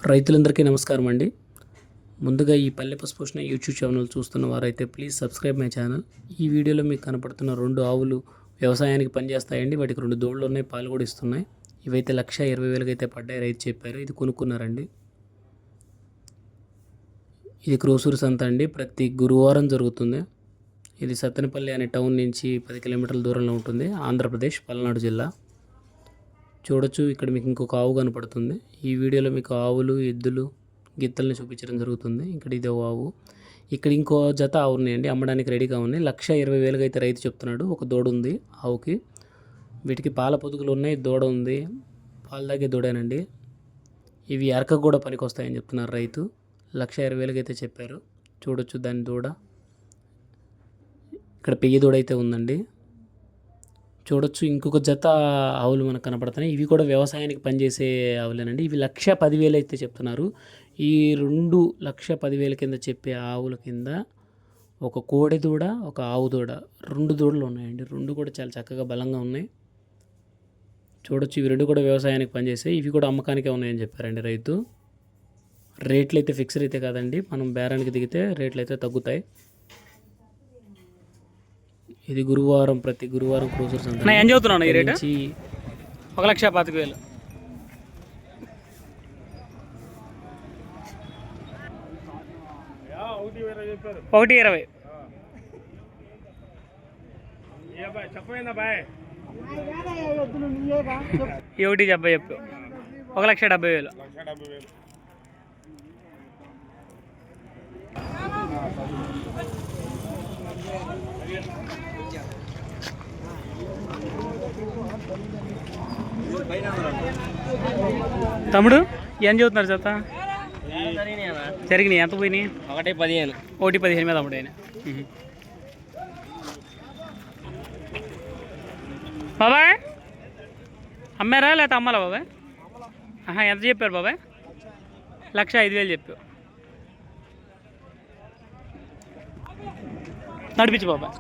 రైతులందరికీ నమస్కారం అండి. ముందుగా ఈ పల్లె పశుపోషణ యూట్యూబ్ ఛానల్ చూస్తున్న వారైతే ప్లీజ్ సబ్స్క్రైబ్ మై ఛానల్. ఈ వీడియోలో మీకు కనపడుతున్న 2 ఆవులు వ్యవసాయానికి పనిచేస్తాయండి. వాటికి 2 దూడలు ఉన్నాయి, పాలు కూడా ఇస్తున్నాయి. ఇవైతే 1,20,000 అయితే పడ్డాయి, రైతు చెప్పారు. ఇది కొనుక్కున్నారండి. ఇది క్రోసూరు సంత అండి, ప్రతి గురువారం జరుగుతుంది. ఇది సత్తెనపల్లి అనే టౌన్ నుంచి 10 కిలోమీటర్ల దూరంలో ఉంటుంది, ఆంధ్రప్రదేశ్, పల్నాడు జిల్లా. చూడొచ్చు, ఇక్కడ మీకు ఇంకొక ఆవు కనపడుతుంది. ఈ వీడియోలో మీకు ఆవులు, ఎద్దులు, గిత్తల్ని చూపించడం జరుగుతుంది. ఇక్కడ ఇదే ఆవు. ఇక్కడ ఇంకో జత ఆవు ఉన్నాయండి, అమ్మడానికి రెడీగా ఉన్నాయి. 1,20,000 అయితే రైతు చెప్తున్నాడు. ఒక దూడ ఉంది ఆవుకి. వీటికి పాల పొదుగులు ఉన్నాయి, దూడ ఉంది. పాలు తాగే దూడేనండి. ఇవి ఎరకకు కూడా పనికి వస్తాయని చెప్తున్నారు రైతు. 1,20,000 అయితే చెప్పారు. చూడొచ్చు దాని దూడ. ఇక్కడ పెయ్యి దూడ అయితే ఉందండి. చూడొచ్చు, ఇంకొక జత ఆవులు మనకు కనపడుతున్నాయి. ఇవి కూడా వ్యవసాయానికి పనిచేసే ఆవులేనండి. ఇవి 1,10,000 అయితే చెప్తున్నారు. ఈ 2,10,000 కింద చెప్పే ఆవుల కింద ఒక కోడె దూడ, ఒక ఆవు దూడ, 2 దూడలు ఉన్నాయండి. 2 కూడా చాలా చక్కగా బలంగా ఉన్నాయి. చూడొచ్చు, ఇవి 2 కూడా వ్యవసాయానికి పనిచేసాయి. ఇవి కూడా అమ్మకానికే ఉన్నాయని చెప్పారండి రైతు. రేట్లు అయితే ఫిక్స్డ్ అయితే కాదండి, మనం బేరానికి దిగితే రేట్లు అయితే తగ్గుతాయి. ఇది గురువారం, ప్రతి గురువారం క్రూజర్ సంత. ఏం చదువుతున్నాను ఈ రేటు? 1,25,000. ఒకటి 20. ఒకటి 70 చెప్పు. 1,70,000. తమ్ముడు ఏం చదువుతున్నారు జత? జరిగినాయి. ఎంత పోయినాయి? 1,15. 1,15 మీద తమ్ముడు ఆయన. బాబాయ్ అమ్మారా లేకపోతే అమ్మాలా బాబాయ్? ఎంత చెప్పారు బాబాయ్? 1,05,000 చెప్పావు. నడిపించు బాబాయ్.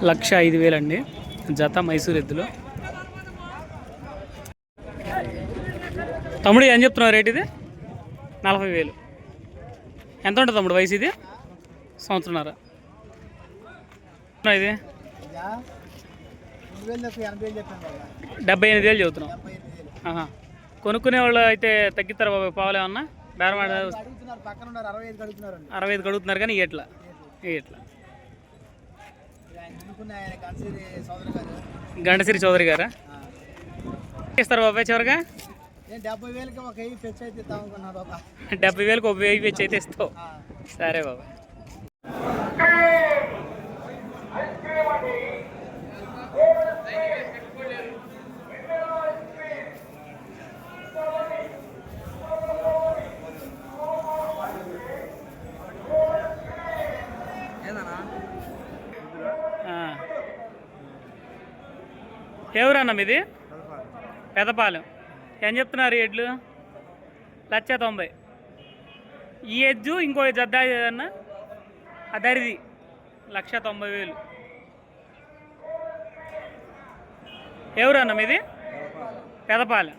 లక్ష 5,000 అండి జత, మైసూర్ ఎద్దులు. తమ్ముడు ఏం చెప్తున్నావు రేట్? ఇది 40,000. ఎంత ఉంటుంది తమ్ముడు వయసు? ఇది సంవత్సరంన్నర. ఇది 78,000 చదువుతున్నాం. కొనుక్కునే వాళ్ళు అయితే తగ్గిస్తారు బాబాయ్, పావులు ఏమన్నా బేరం 65 కడుగుతున్నారు కానీ ఎట్లా గండసిరి చౌదరి గారా ఇస్తారు బాబాయ్? చివరిగా 70,000కి ఒక 1000 పెంచి అయితే ఇస్తామనుకున్నా బాబా. 70,000కి ఒక 1000 పెంచి అయితే ఇస్తావు. సరే బాబాయ్. ఎవరన్నా మీది? పెదపాలెం. ఏం చెప్తున్నారు ఎడ్లు? 1,90,000. ఈ ఎడ్జు ఇంకో జద్ద అన్న అదరిది 1,90,000. ఎవరన్నా మీది? పెదపాలెం.